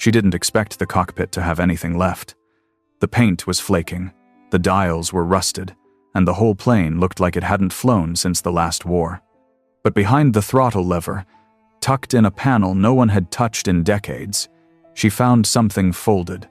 She didn't expect the cockpit to have anything left. The paint was flaking, the dials were rusted, and the whole plane looked like it hadn't flown since the last war. But behind the throttle lever, tucked in a panel no one had touched in decades, she found something folded,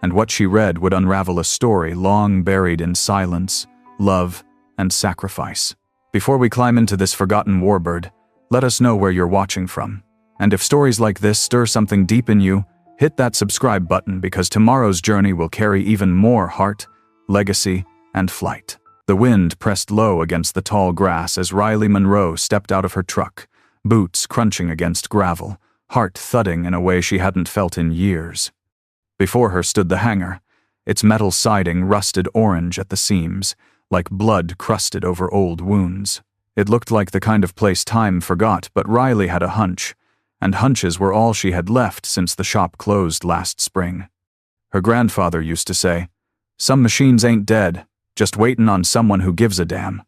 and what she read would unravel a story long buried in silence, love, and sacrifice. Before we climb into this forgotten warbird, let us know where you're watching from. And if stories like this stir something deep in you, hit that subscribe button because tomorrow's journey will carry even more heart, legacy, and flight. The wind pressed low against the tall grass as Riley Monroe stepped out of her truck, boots crunching against gravel, heart thudding in a way she hadn't felt in years. Before her stood the hangar, its metal siding rusted orange at the seams, like blood crusted over old wounds. It looked like the kind of place time forgot, but Riley had a hunch, and hunches were all she had left since the shop closed last spring. Her grandfather used to say, "Some machines ain't dead, just waitin' on someone who gives a damn."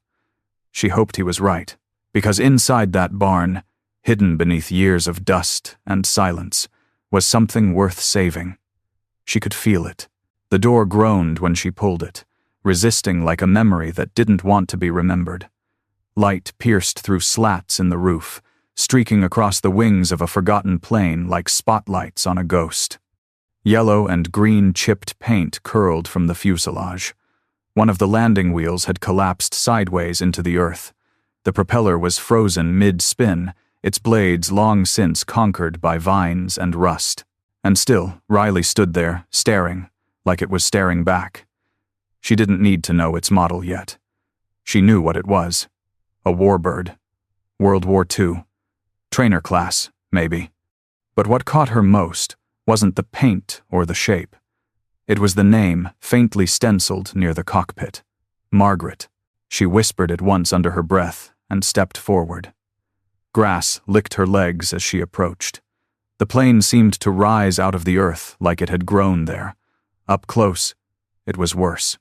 She hoped he was right, because inside that barn, hidden beneath years of dust and silence, was something worth saving. She could feel it. The door groaned when she pulled it, resisting like a memory that didn't want to be remembered. Light pierced through slats in the roof, streaking across the wings of a forgotten plane like spotlights on a ghost. Yellow and green chipped paint curled from the fuselage. One of the landing wheels had collapsed sideways into the earth. The propeller was frozen mid-spin, its blades long since conquered by vines and rust. And still, Riley stood there, staring, like it was staring back. She didn't need to know its model yet. She knew what it was. A warbird. World War II. Trainer class, maybe. But what caught her most wasn't the paint or the shape. It was the name faintly stenciled near the cockpit. Margaret. She whispered it once under her breath and stepped forward. Grass licked her legs as she approached. The plane seemed to rise out of the earth like it had grown there. Up close, it was worse.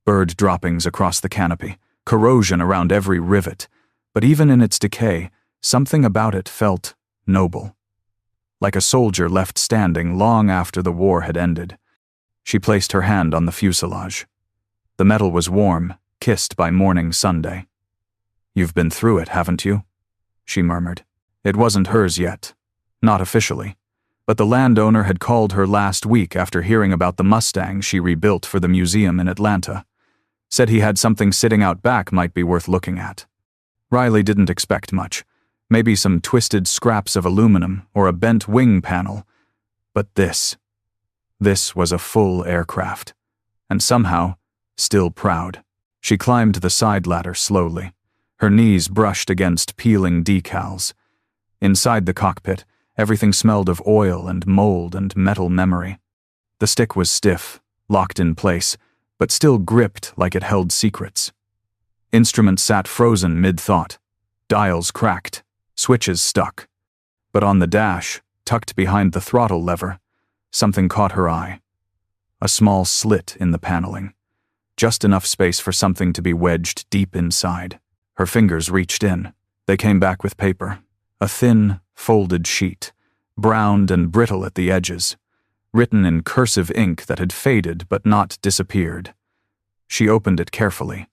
Bird droppings across the canopy, corrosion around every rivet, but even in its decay, something about it felt noble. Like a soldier left standing long after the war had ended. She placed her hand on the fuselage. The metal was warm, kissed by morning Sunday. "You've been through it, haven't you?" she murmured. It wasn't hers yet. Not officially. But the landowner had called her last week after hearing about the Mustang she rebuilt for the museum in Atlanta. Said he had something sitting out back might be worth looking at. Riley didn't expect much. Maybe some twisted scraps of aluminum or a bent wing panel. But this was a full aircraft. And somehow, still proud. She climbed the side ladder slowly. Her knees brushed against peeling decals. Inside the cockpit, everything smelled of oil and mold and metal memory. The stick was stiff, locked in place, but still gripped like it held secrets. Instruments sat frozen mid-thought. Dials cracked, switches stuck. But on the dash, tucked behind the throttle lever, something caught her eye. A small slit in the paneling. Just enough space for something to be wedged deep inside. Her fingers reached in. They came back with paper. A thin, folded sheet, browned and brittle at the edges, written in cursive ink that had faded but not disappeared. She opened it carefully.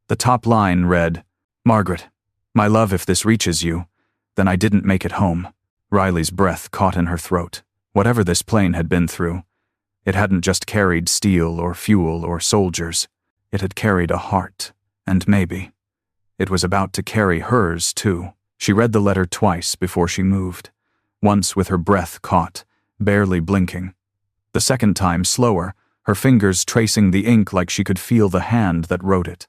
The top line read, "Margaret, my love, if this reaches you, then I didn't make it home." Riley's breath caught in her throat. Whatever this plane had been through, it hadn't just carried steel or fuel or soldiers. It had carried a heart, and maybe it was about to carry hers too. She read the letter twice before she moved, once with her breath caught, barely blinking. The second time slower, her fingers tracing the ink like she could feel the hand that wrote it.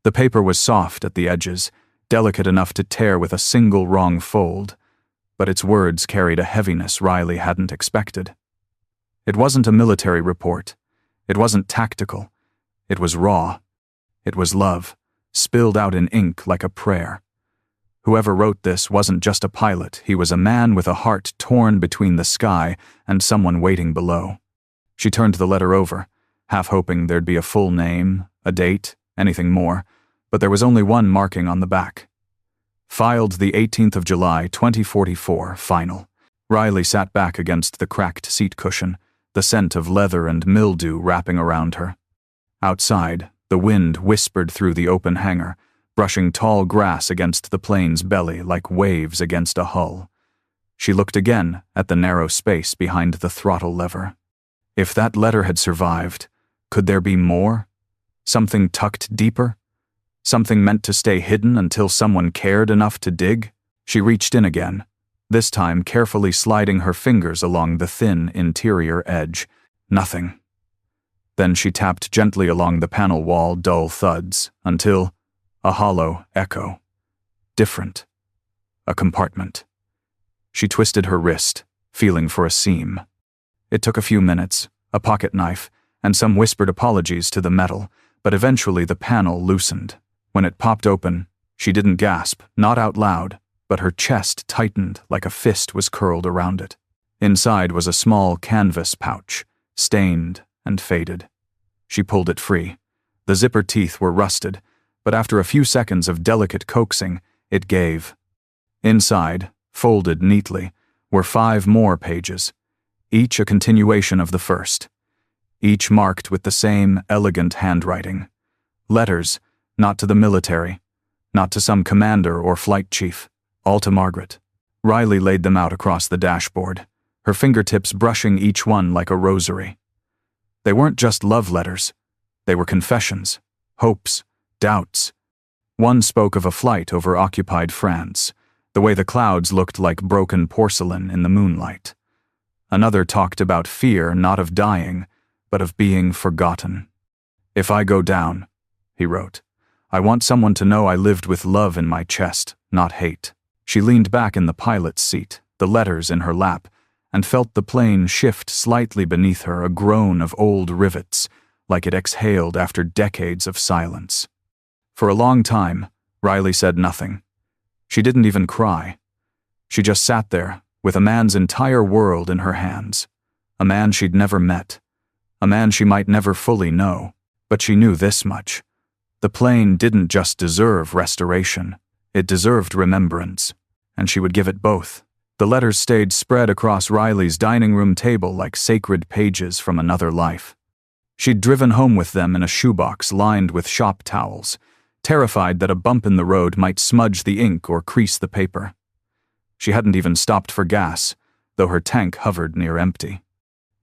The paper was soft at the edges, delicate enough to tear with a single wrong fold, but its words carried a heaviness Riley hadn't expected. It wasn't a military report. It wasn't tactical. It was raw. It was love, spilled out in ink like a prayer. Whoever wrote this wasn't just a pilot, he was a man with a heart torn between the sky and someone waiting below. She turned the letter over, half hoping there'd be a full name, a date, anything more, but there was only one marking on the back. Filed the 18th of July, 2044, final. Riley sat back against the cracked seat cushion, the scent of leather and mildew wrapping around her. Outside, the wind whispered through the open hangar, brushing tall grass against the plane's belly like waves against a hull. She looked again at the narrow space behind the throttle lever. If that letter had survived, could there be more? Something tucked deeper? Something meant to stay hidden until someone cared enough to dig? She reached in again, this time carefully sliding her fingers along the thin interior edge. Nothing. Then she tapped gently along the panel wall, dull thuds, until a hollow echo. Different. A compartment. She twisted her wrist, feeling for a seam. It took a few minutes, a pocket knife, and some whispered apologies to the metal, but eventually the panel loosened. When it popped open, she didn't gasp, not out loud, but her chest tightened like a fist was curled around it. Inside was a small canvas pouch, stained and faded. She pulled it free. The zipper teeth were rusted, but after a few seconds of delicate coaxing, it gave. Inside, folded neatly, were 5 more pages, each a continuation of the first, each marked with the same elegant handwriting. Letters, not to the military, not to some commander or flight chief, all to Margaret. Riley laid them out across the dashboard, her fingertips brushing each one like a rosary. They weren't just love letters. They were confessions, hopes, doubts. One spoke of a flight over occupied France, the way the clouds looked like broken porcelain in the moonlight. Another talked about fear not of dying, but of being forgotten. "If I go down," he wrote, "I want someone to know I lived with love in my chest, not hate." She leaned back in the pilot's seat, the letters in her lap, and felt the plane shift slightly beneath her, a groan of old rivets, like it exhaled after decades of silence. For a long time, Riley said nothing. She didn't even cry. She just sat there, with a man's entire world in her hands. A man she'd never met. A man she might never fully know. But she knew this much. The plane didn't just deserve restoration. It deserved remembrance. And she would give it both. The letters stayed spread across Riley's dining room table like sacred pages from another life. She'd driven home with them in a shoebox lined with shop towels, terrified that a bump in the road might smudge the ink or crease the paper. She hadn't even stopped for gas, though her tank hovered near empty.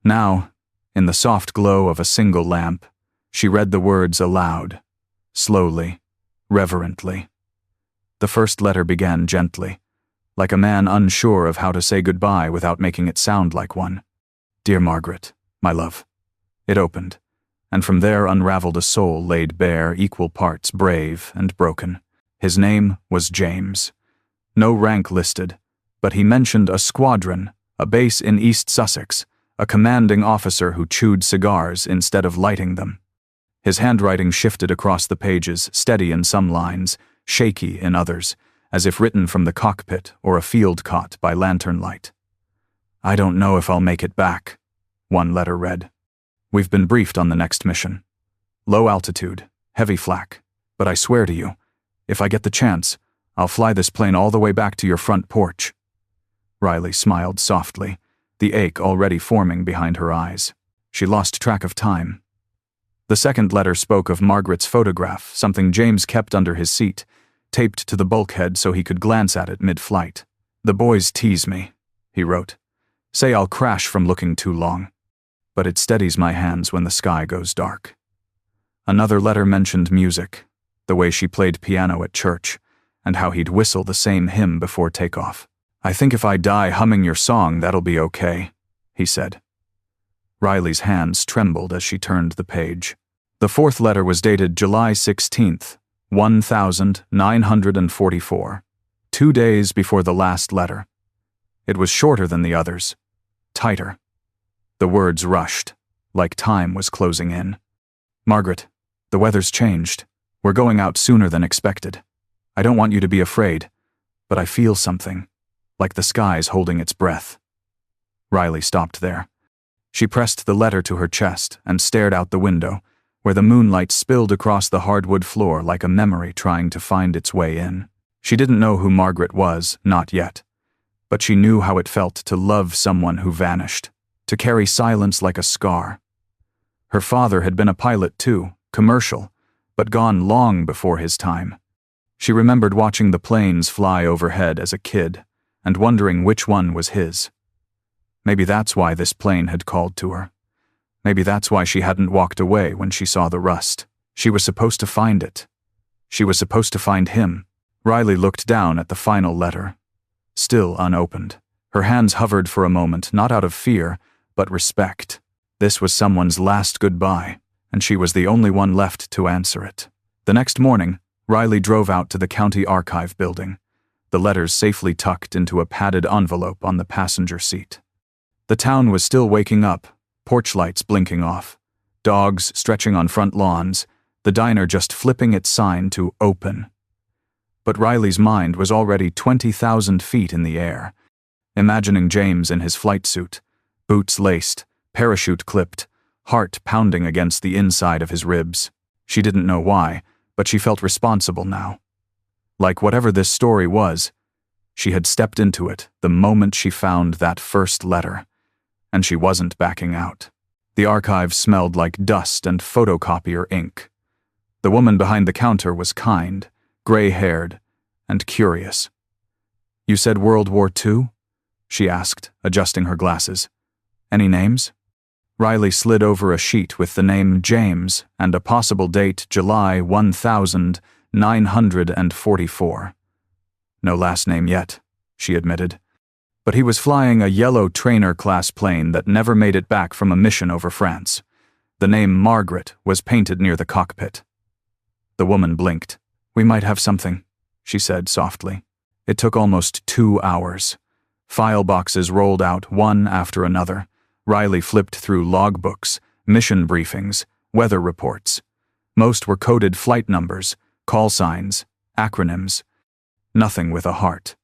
Now, in the soft glow of a single lamp, she read the words aloud, slowly, reverently. The first letter began gently, like a man unsure of how to say goodbye without making it sound like one. "Dear Margaret, my love." It opened, and from there unraveled a soul laid bare, equal parts brave and broken. His name was James. No rank listed, but he mentioned a squadron, a base in East Sussex, a commanding officer who chewed cigars instead of lighting them. His handwriting shifted across the pages, steady in some lines, shaky in others, as if written from the cockpit or a field cot by lantern light. "I don't know if I'll make it back," one letter read. "We've been briefed on the next mission. Low altitude, heavy flak, but I swear to you, if I get the chance, I'll fly this plane all the way back to your front porch." Riley smiled softly, the ache already forming behind her eyes. She lost track of time. The second letter spoke of Margaret's photograph, something James kept under his seat, taped to the bulkhead so he could glance at it mid-flight. "The boys tease me," he wrote. "Say I'll crash from looking too long. But it steadies my hands when the sky goes dark." Another letter mentioned music, the way she played piano at church, and how he'd whistle the same hymn before takeoff. "I think if I die humming your song, that'll be okay," he said. Riley's hands trembled as she turned the page. The fourth letter was dated July 16th, 1944, 2 days before the last letter. It was shorter than the others, tighter. The words rushed, like time was closing in. "Margaret, the weather's changed. We're going out sooner than expected. I don't want you to be afraid, but I feel something, like the sky's holding its breath." Riley stopped there. She pressed the letter to her chest and stared out the window, where the moonlight spilled across the hardwood floor like a memory trying to find its way in. She didn't know who Margaret was, not yet. but she knew how it felt to love someone who vanished, to carry silence like a scar. Her father had been a pilot too, commercial, but gone long before his time. She remembered watching the planes fly overhead as a kid, and wondering which one was his. Maybe that's why this plane had called to her. Maybe that's why she hadn't walked away when she saw the rust. She was supposed to find it. She was supposed to find him. Riley looked down at the final letter. Still unopened. Her hands hovered for a moment, not out of fear, but respect. This was someone's last goodbye, and she was the only one left to answer it. The next morning, Riley drove out to the county archive building, the letters safely tucked into a padded envelope on the passenger seat. The town was still waking up, porch lights blinking off, dogs stretching on front lawns, the diner just flipping its sign to open. But Riley's mind was already 20,000 feet in the air, imagining James in his flight suit, boots laced, parachute clipped, heart pounding against the inside of his ribs. She didn't know why, but she felt responsible now. Like whatever this story was, she had stepped into it the moment she found that first letter, and she wasn't backing out. The archive smelled like dust and photocopier ink. The woman behind the counter was kind, gray-haired, and curious. "You said World War II?" she asked, adjusting her glasses. "Any names?" Riley slid over a sheet with the name James and a possible date July 1944. "No last name yet," she admitted. But he was flying a yellow trainer-class plane that never made it back from a mission over France. The name Margaret was painted near the cockpit. The woman blinked. "We might have something," she said softly. It took almost 2 hours. File boxes rolled out one after another. Riley flipped through logbooks, mission briefings, weather reports. Most were coded flight numbers, call signs, acronyms. Nothing with a heart.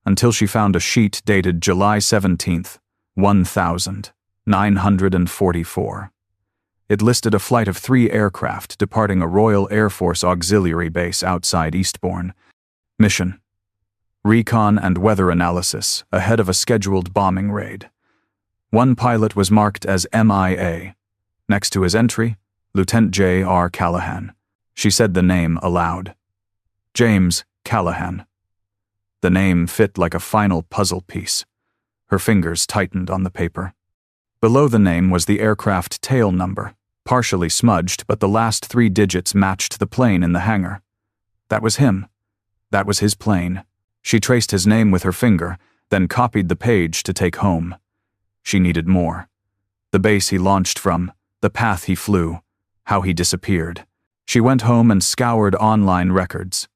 Until she found a sheet dated July 17th, 1944. It listed a flight of 3 aircraft departing a Royal Air Force auxiliary base outside Eastbourne. Mission: recon and weather analysis ahead of a scheduled bombing raid. One pilot was marked as MIA. Next to his entry, Lieutenant J.R. Callahan. She said the name aloud. James Callahan. The name fit like a final puzzle piece. Her fingers tightened on the paper. Below the name was the aircraft tail number, partially smudged, but the last 3 digits matched the plane in the hangar. That was him. That was his plane. She traced his name with her finger, then copied the page to take home. She needed more. The base he launched from, the path he flew, how he disappeared. She went home and scoured online records.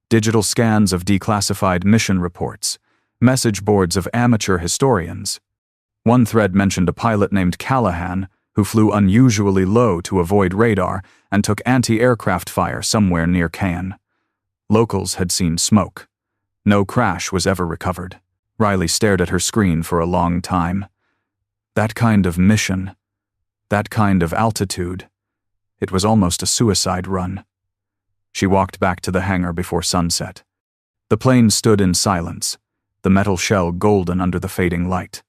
Digital scans of declassified mission reports, message boards of amateur historians. One thread mentioned a pilot named Callahan who flew unusually low to avoid radar and took anti-aircraft fire somewhere near Cannes. Locals had seen smoke. No crash was ever recovered. Riley stared at her screen for a long time. That kind of mission, that kind of altitude, it was almost a suicide run. She walked back to the hangar before sunset. The plane stood in silence, the metal shell golden under the fading light.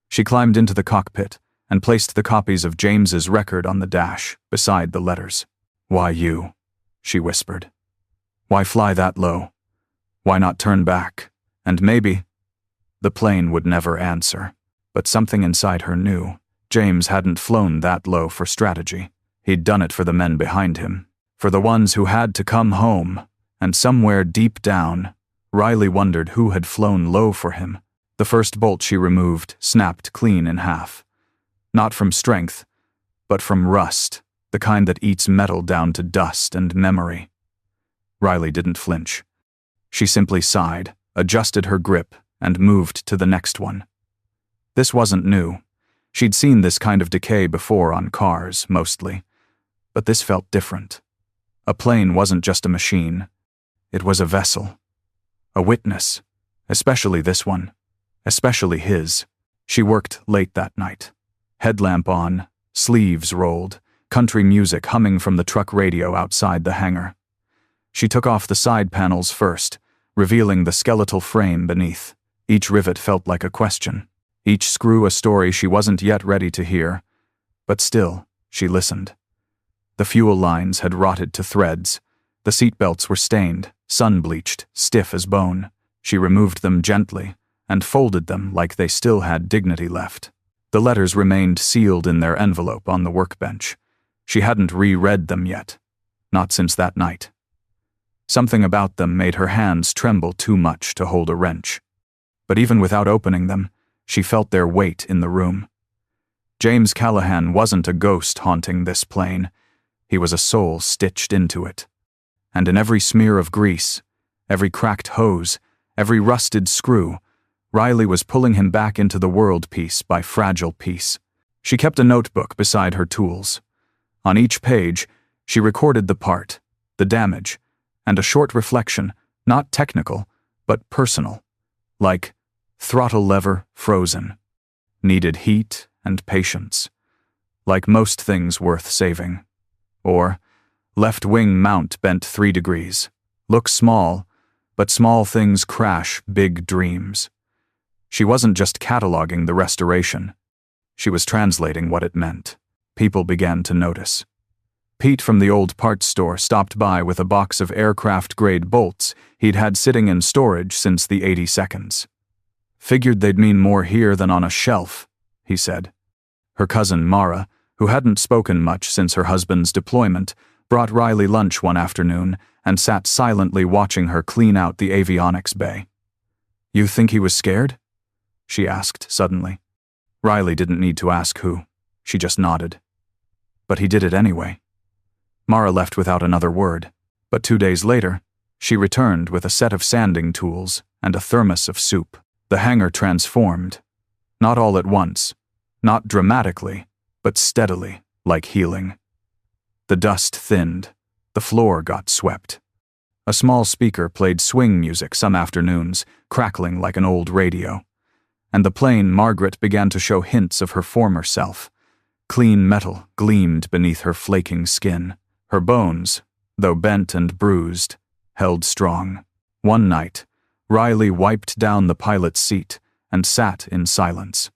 She climbed into the cockpit and placed the copies of James's record on the dash, beside the letters. "Why you?" she whispered. "Why fly that low? Why not turn back? And maybe—" The plane would never answer. But something inside her knew. James hadn't flown that low for strategy. He'd done it for the men behind him, for the ones who had to come home, and somewhere deep down, Riley wondered who had flown low for him. The first bolt she removed snapped clean in half. Not from strength, but from rust, the kind that eats metal down to dust and memory. Riley didn't flinch. She simply sighed, adjusted her grip, and moved to the next one. This wasn't new. She'd seen this kind of decay before on cars, mostly. But this felt different. A plane wasn't just a machine. It was a vessel. A witness. Especially this one. Especially his. She worked late that night. Headlamp on, sleeves rolled, country music humming from the truck radio outside the hangar. She took off the side panels first, revealing the skeletal frame beneath. Each rivet felt like a question, each screw a story she wasn't yet ready to hear. But still, she listened. The fuel lines had rotted to threads. The seatbelts were stained, sun-bleached, stiff as bone. She removed them gently and folded them like they still had dignity left. The letters remained sealed in their envelope on the workbench. She hadn't reread them yet, not since that night. Something about them made her hands tremble too much to hold a wrench. But even without opening them, she felt their weight in the room. James Callahan wasn't a ghost haunting this plane. He was a soul stitched into it. And in every smear of grease, every cracked hose, every rusted screw, Riley was pulling him back into the world piece by fragile piece. She kept a notebook beside her tools. On each page, she recorded the part, the damage, and a short reflection, not technical, but personal, like throttle lever frozen, needed heat and patience, like most things worth saving, or left wing mount bent 3 degrees, looks small, but small things crash big dreams. She wasn't just cataloging the restoration. She was translating what it meant. People began to notice. Pete from the old parts store stopped by with a box of aircraft-grade bolts he'd had sitting in storage since the 82nds. Figured they'd mean more here than on a shelf, he said. Her cousin Mara, who hadn't spoken much since her husband's deployment, brought Riley lunch one afternoon and sat silently watching her clean out the avionics bay. "You think he was scared?" she asked suddenly. Riley didn't need to ask who. She just nodded. But he did it anyway. Mara left without another word, but 2 days later, she returned with a set of sanding tools and a thermos of soup. The hangar transformed. Not all at once, not dramatically, but steadily, like healing. The dust thinned. The floor got swept. A small speaker played swing music some afternoons, crackling like an old radio. And the plane Margaret began to show hints of her former self. Clean metal gleamed beneath her flaking skin. Her bones, though bent and bruised, held strong. One night, Riley wiped down the pilot's seat and sat in silence.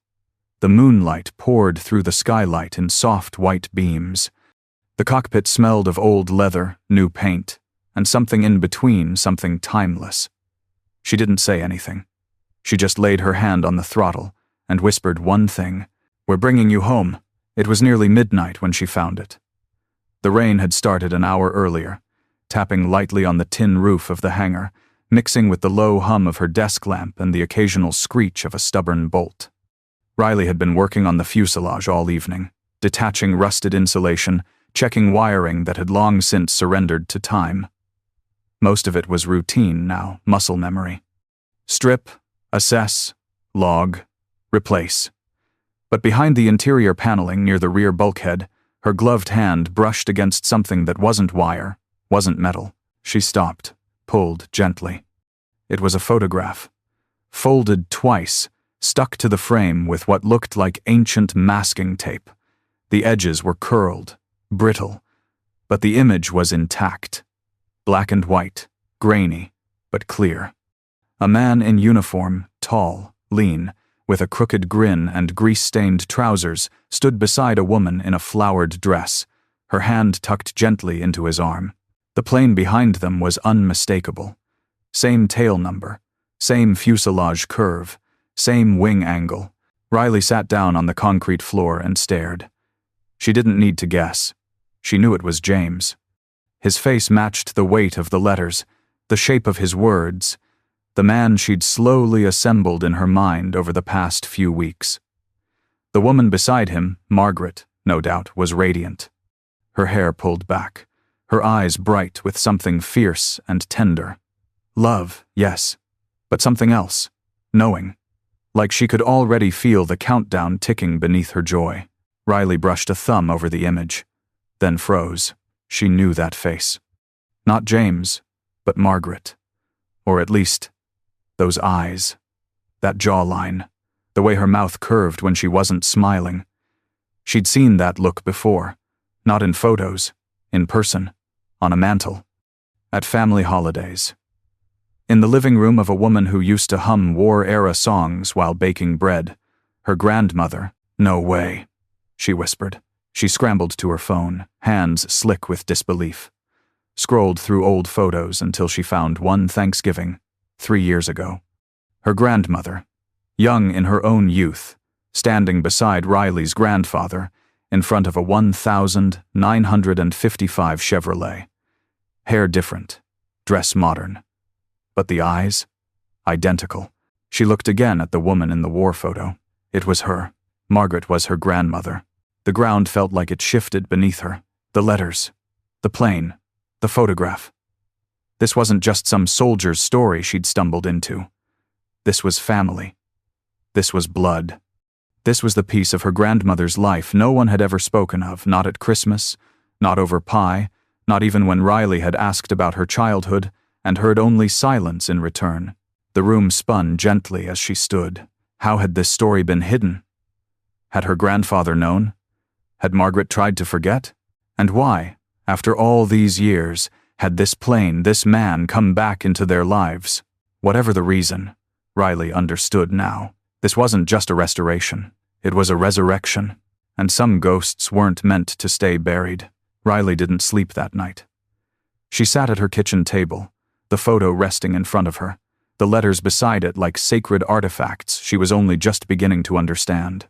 The moonlight poured through the skylight in soft white beams. The cockpit smelled of old leather, new paint, and something in between, something timeless. She didn't say anything. She just laid her hand on the throttle and whispered one thing: "We're bringing you home." It was nearly midnight when she found it. The rain had started an hour earlier, tapping lightly on the tin roof of the hangar, mixing with the low hum of her desk lamp and the occasional screech of a stubborn bolt. Riley had been working on the fuselage all evening, detaching rusted insulation, checking wiring that had long since surrendered to time. Most of it was routine now, muscle memory. Strip, assess, log, replace. But behind the interior paneling near the rear bulkhead, her gloved hand brushed against something that wasn't wire, wasn't metal. She stopped, pulled gently. It was a photograph. Folded twice, stuck to the frame with what looked like ancient masking tape. The edges were curled, brittle, but the image was intact. Black and white, grainy, but clear. A man in uniform, tall, lean, with a crooked grin and grease-stained trousers, stood beside a woman in a flowered dress, her hand tucked gently into his arm. The plane behind them was unmistakable. Same tail number, same fuselage curve, same wing angle. Riley sat down on the concrete floor and stared. She didn't need to guess. She knew it was James. His face matched the weight of the letters, the shape of his words, the man she'd slowly assembled in her mind over the past few weeks. The woman beside him, Margaret, no doubt, was radiant. Her hair pulled back, her eyes bright with something fierce and tender. Love, yes, but something else, knowing. Like she could already feel the countdown ticking beneath her joy. Riley brushed a thumb over the image, then froze. She knew that face. Not James, but Margaret. Or at least, those eyes, that jawline, the way her mouth curved when she wasn't smiling. She'd seen that look before, not in photos, in person, on a mantel, at family holidays. In the living room of a woman who used to hum war-era songs while baking bread. Her grandmother. "No way," she whispered. She scrambled to her phone, hands slick with disbelief. Scrolled through old photos until she found one Thanksgiving, 3 years ago. Her grandmother, young in her own youth, standing beside Riley's grandfather in front of a 1955 Chevrolet. Hair different, dress modern. But the eyes? Identical. She looked again at the woman in the war photo. It was her. Margaret was her grandmother. The ground felt like it shifted beneath her. The letters, the plane, the photograph. This wasn't just some soldier's story she'd stumbled into. This was family. This was blood. This was the piece of her grandmother's life no one had ever spoken of, not at Christmas, not over pie, not even when Riley had asked about her childhood and heard only silence in return. The room spun gently as she stood. How had this story been hidden? Had her grandfather known? Had Margaret tried to forget? And why, after all these years, had this plane, this man, come back into their lives? Whatever the reason, Riley understood now. This wasn't just a restoration. It was a resurrection. And some ghosts weren't meant to stay buried. Riley didn't sleep that night. She sat at her kitchen table, the photo resting in front of her, the letters beside it like sacred artifacts she was only just beginning to understand.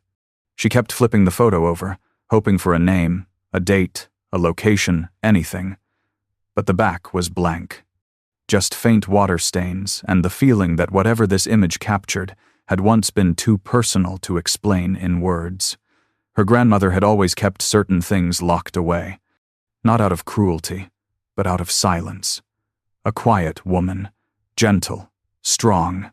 She kept flipping the photo over, hoping for a name, a date, a location, anything. But the back was blank. Just faint water stains and the feeling that whatever this image captured had once been too personal to explain in words. Her grandmother had always kept certain things locked away. Not out of cruelty, but out of silence. A quiet woman, gentle, strong.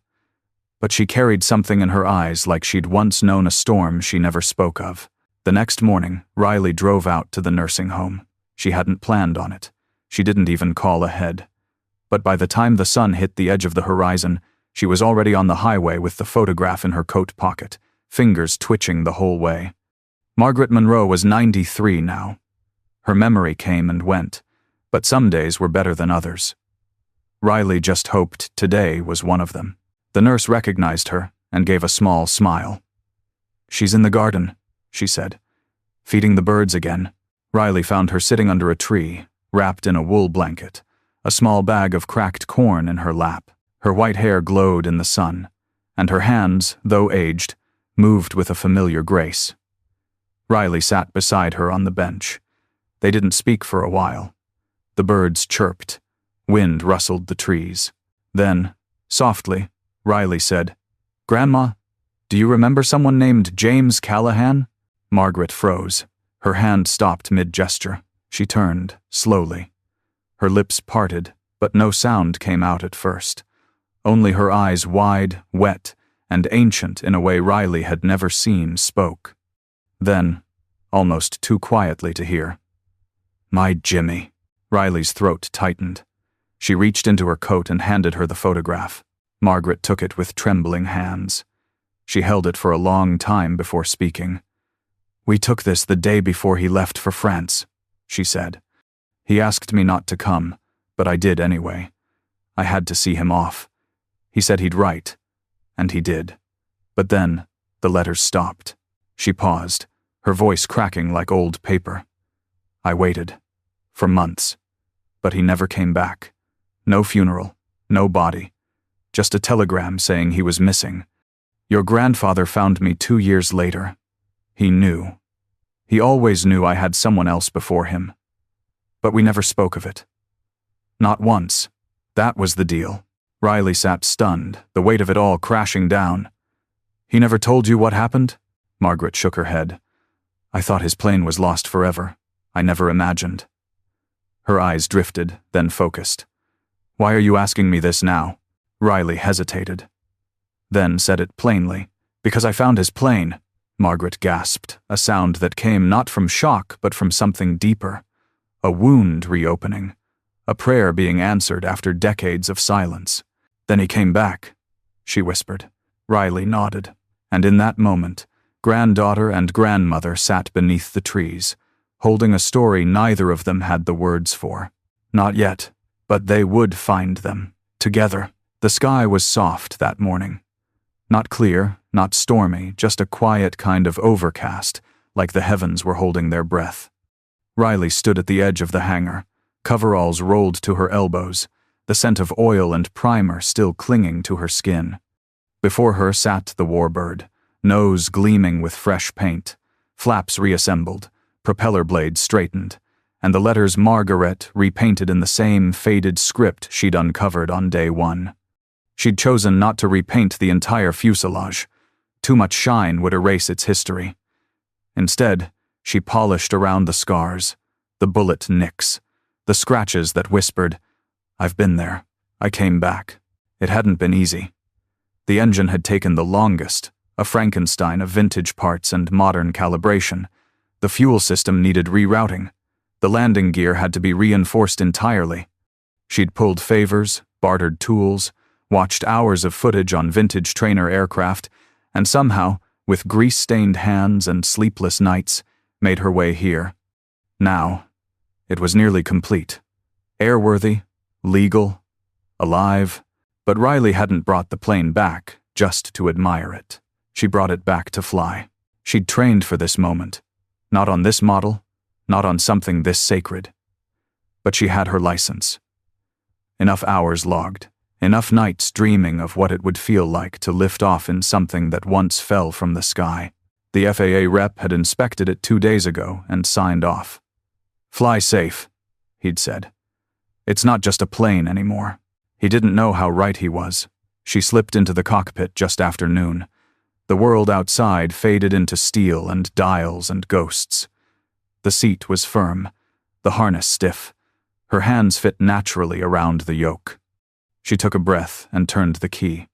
But she carried something in her eyes like she'd once known a storm she never spoke of. The next morning, Riley drove out to the nursing home. She hadn't planned on it. She didn't even call ahead. But by the time the sun hit the edge of the horizon, she was already on the highway with the photograph in her coat pocket, fingers twitching the whole way. Margaret Monroe was 93 now. Her memory came and went, but some days were better than others. Riley just hoped today was one of them. The nurse recognized her and gave a small smile. "She's in the garden," she said. "Feeding the birds again." Riley found her sitting under a tree, wrapped in a wool blanket, a small bag of cracked corn in her lap. Her white hair glowed in the sun, and her hands, though aged, moved with a familiar grace. Riley sat beside her on the bench. They didn't speak for a while. The birds chirped. Wind rustled the trees. Then, softly, Riley said, "Grandma, do you remember someone named James Callahan?" Margaret froze. Her hand stopped mid-gesture. She turned, slowly. Her lips parted, but no sound came out at first. Only her eyes, wide, wet, and ancient in a way Riley had never seen, spoke. Then, almost too quietly to hear, "My Jimmy." Riley's throat tightened. She reached into her coat and handed her the photograph. Margaret took it with trembling hands. She held it for a long time before speaking. "We took this the day before he left for France," she said. "He asked me not to come, but I did anyway. I had to see him off. He said he'd write, and he did. But then, the letters stopped." She paused, her voice cracking like old paper. "I waited. For months. But he never came back. No funeral, no body. Just a telegram saying he was missing. Your grandfather found me 2 years later. He knew. He always knew I had someone else before him. But we never spoke of it. Not once. That was the deal." Riley sat stunned, the weight of it all crashing down. "He never told you what happened?" Margaret shook her head. "I thought his plane was lost forever. I never imagined." Her eyes drifted, then focused. "Why are you asking me this now?" Riley hesitated. Then said it plainly. "Because I found his plane." Margaret gasped, a sound that came not from shock but from something deeper. A wound reopening. A prayer being answered after decades of silence. "Then he came back," she whispered. Riley nodded. And in that moment, granddaughter and grandmother sat beneath the trees, holding a story neither of them had the words for. Not yet, but they would find them, together, The sky was soft that morning. Not clear, not stormy, just a quiet kind of overcast, like the heavens were holding their breath. Riley stood at the edge of the hangar, coveralls rolled to her elbows, the scent of oil and primer still clinging to her skin. Before her sat the warbird, nose gleaming with fresh paint, flaps reassembled, propeller blades straightened, and the letters Margaret repainted in the same faded script she'd uncovered on day one. She'd chosen not to repaint the entire fuselage. Too much shine would erase its history. Instead, she polished around the scars, the bullet nicks, the scratches that whispered, "I've been there. I came back." It hadn't been easy. The engine had taken the longest, a Frankenstein of vintage parts and modern calibration. The fuel system needed rerouting. The landing gear had to be reinforced entirely. She'd pulled favors, bartered tools, watched hours of footage on vintage trainer aircraft, and somehow, with grease-stained hands and sleepless nights, made her way here. Now, it was nearly complete. Airworthy, legal, alive, but Riley hadn't brought the plane back just to admire it. She brought it back to fly. She'd trained for this moment. Not on this model, not on something this sacred. But she had her license. Enough hours logged, enough nights dreaming of what it would feel like to lift off in something that once fell from the sky. The FAA rep had inspected it 2 days ago and signed off. "Fly safe," he'd said. "It's not just a plane anymore." He didn't know how right he was. She slipped into the cockpit just after noon. The world outside faded into steel and dials and ghosts. The seat was firm, the harness stiff. Her hands fit naturally around the yoke. She took a breath and turned the key.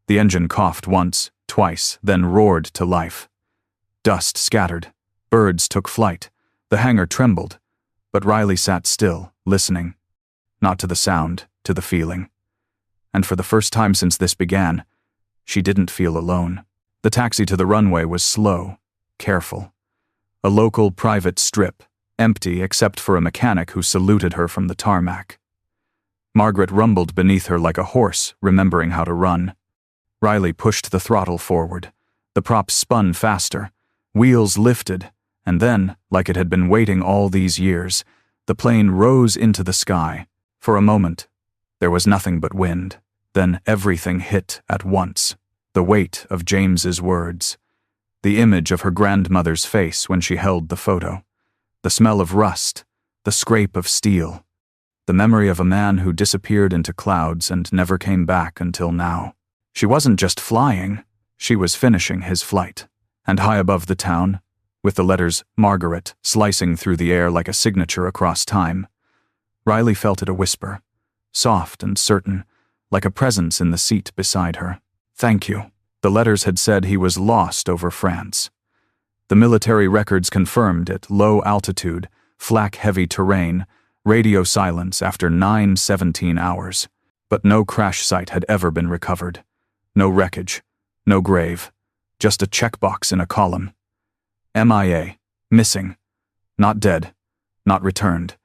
The engine coughed once, twice, then roared to life. Dust scattered. Birds took flight. The hangar trembled. But Riley sat still, listening. Not to the sound, to the feeling. And for the first time since this began, she didn't feel alone. The taxi to the runway was slow, careful. A local private strip, empty except for a mechanic who saluted her from the tarmac. Margaret rumbled beneath her like a horse, remembering how to run. Riley pushed the throttle forward. The prop spun faster. Wheels lifted, and then, like it had been waiting all these years, the plane rose into the sky. For a moment, there was nothing but wind. Then everything hit at once. The weight of James's words. The image of her grandmother's face when she held the photo. The smell of rust. The scrape of steel. The memory of a man who disappeared into clouds and never came back until now. She wasn't just flying, she was finishing his flight. And high above the town, with the letters Margaret slicing through the air like a signature across time, Riley felt it a whisper, soft and certain, like a presence in the seat beside her. "Thank you." The letters had said he was lost over France. The military records confirmed it: low altitude, flak-heavy terrain, radio silence after 9-17 hours. But no crash site had ever been recovered. No wreckage, no grave, just a checkbox in a column. MIA, missing, not dead, not returned,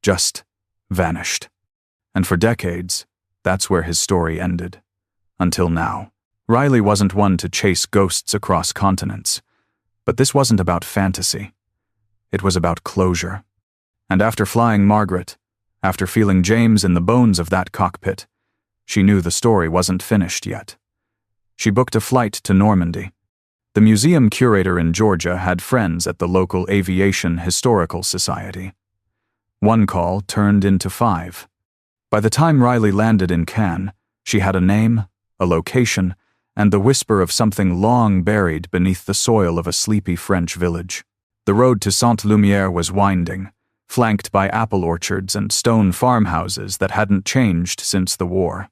just vanished. And for decades, that's where his story ended. Until now. Riley wasn't one to chase ghosts across continents. But this wasn't about fantasy. It was about closure. And after flying Margaret, after feeling James in the bones of that cockpit, she knew the story wasn't finished yet. She booked a flight to Normandy. The museum curator in Georgia had friends at the local Aviation Historical Society. One call turned into 5. By the time Riley landed in Cannes, she had a name, a location, and the whisper of something long buried beneath the soil of a sleepy French village. The road to Sainte-Lumière was winding, flanked by apple orchards and stone farmhouses that hadn't changed since the war.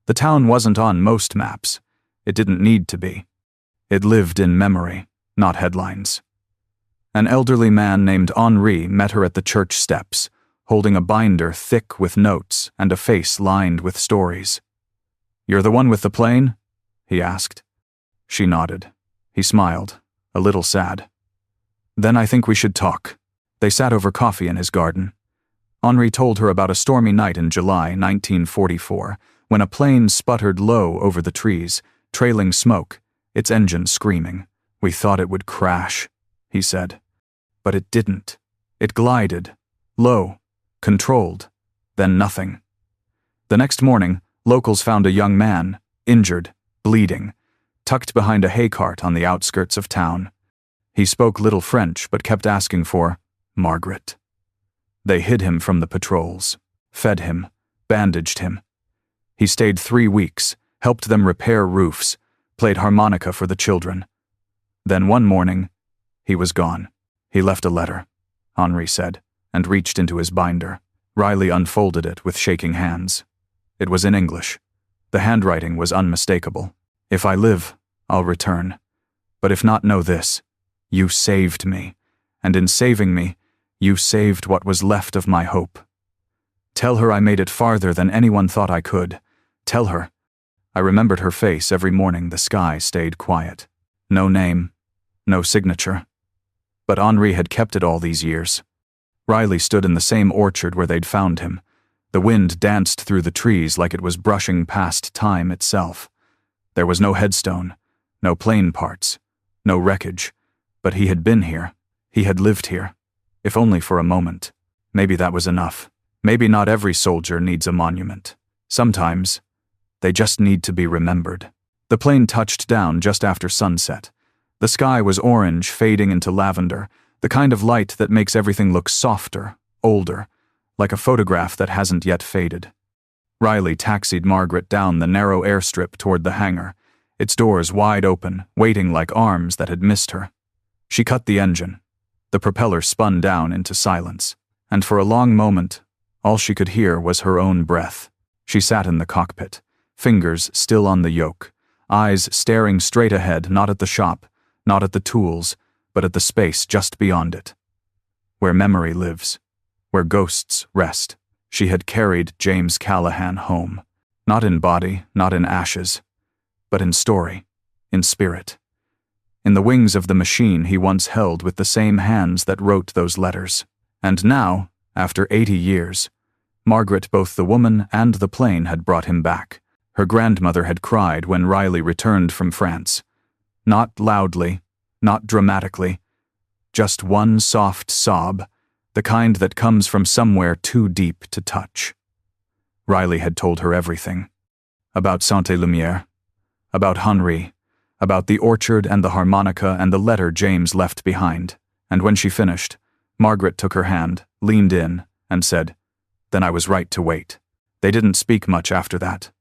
The town wasn't on most maps. It didn't need to be. It lived in memory, not headlines. An elderly man named Henri met her at the church steps, holding a binder thick with notes and a face lined with stories. "You're the one with the plane?" he asked. She nodded. He smiled, a little sad. "Then I think we should talk." They sat over coffee in his garden. Henri told her about a stormy night in July 1944, when a plane sputtered low over the trees, trailing smoke, its engine screaming. "We thought it would crash," he said. But it didn't. It glided, low, controlled, then nothing. The next morning, locals found a young man, injured, bleeding, tucked behind a hay cart on the outskirts of town. He spoke little French but kept asking for Margaret. They hid him from the patrols, fed him, bandaged him. He stayed 3 weeks, helped them repair roofs, played harmonica for the children. Then one morning, he was gone. "He left a letter," Henri said, and reached into his binder. Riley unfolded it with shaking hands. It was in English. The handwriting was unmistakable. "If I live, I'll return. But if not, know this. You saved me, and in saving me, you saved what was left of my hope. Tell her I made it farther than anyone thought I could. Tell her." I remembered her face every morning. The sky stayed quiet. No name, no signature. But Henri had kept it all these years. Riley stood in the same orchard where they'd found him. The wind danced through the trees like it was brushing past time itself. There was no headstone, no plane parts, no wreckage. But he had been here. He had lived here. If only for a moment. Maybe that was enough. Maybe not every soldier needs a monument. Sometimes, they just need to be remembered. The plane touched down just after sunset. The sky was orange, fading into lavender, the kind of light that makes everything look softer, older, like a photograph that hasn't yet faded. Riley taxied Margaret down the narrow airstrip toward the hangar, its doors wide open, waiting like arms that had missed her. She cut the engine. The propeller spun down into silence, and for a long moment, all she could hear was her own breath. She sat in the cockpit, fingers still on the yoke, eyes staring straight ahead, not at the shop, not at the tools, but at the space just beyond it. Where memory lives, where ghosts rest. She had carried James Callahan home, not in body, not in ashes, but in story, in spirit. In the wings of the machine he once held with the same hands that wrote those letters. And now, after 80 years, Margaret, both the woman and the plane, had brought him back. Her grandmother had cried when Riley returned from France. Not loudly, not dramatically, just one soft sob, the kind that comes from somewhere too deep to touch. Riley had told her everything. About Sainte-Lumière, about Henri, about the orchard and the harmonica and the letter James left behind. And when she finished, Margaret took her hand, leaned in, and said, "Then I was right to wait." They didn't speak much after that.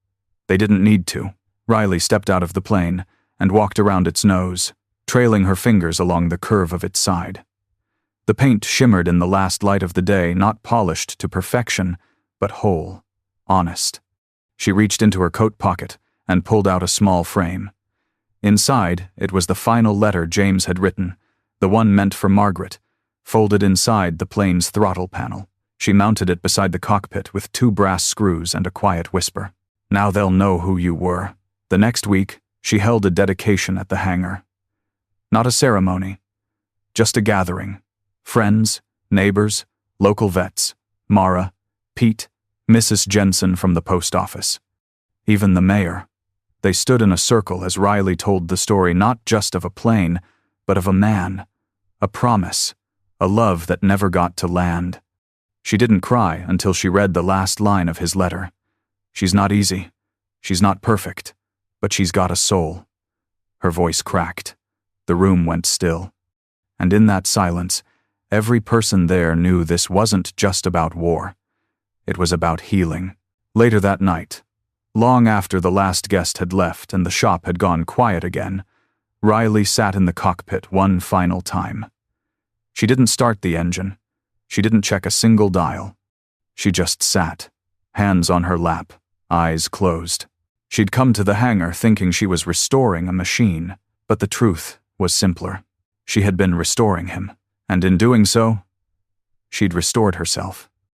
They didn't need to. Riley stepped out of the plane and walked around its nose, trailing her fingers along the curve of its side. The paint shimmered in the last light of the day, not polished to perfection, but whole, honest. She reached into her coat pocket and pulled out a small frame. Inside, it was the final letter James had written, the one meant for Margaret, folded inside the plane's throttle panel. She mounted it beside the cockpit with 2 brass screws and a quiet whisper. "Now they'll know who you were." The next week, she held a dedication at the hangar. Not a ceremony, just a gathering. Friends, neighbors, local vets, Mara, Pete, Mrs. Jensen from the post office. Even the mayor. They stood in a circle as Riley told the story not just of a plane, but of a man, a promise, a love that never got to land. She didn't cry until she read the last line of his letter. She's not easy. She's not perfect. But she's got a soul. Her voice cracked. The room went still. And in that silence, every person there knew this wasn't just about war. It was about healing. Later that night, long after the last guest had left and the shop had gone quiet again, Riley sat in the cockpit one final time. She didn't start the engine. She didn't check a single dial. She just sat, hands on her lap, eyes closed. She'd come to the hangar thinking she was restoring a machine, but the truth was simpler. She had been restoring him, and in doing so, she'd restored herself.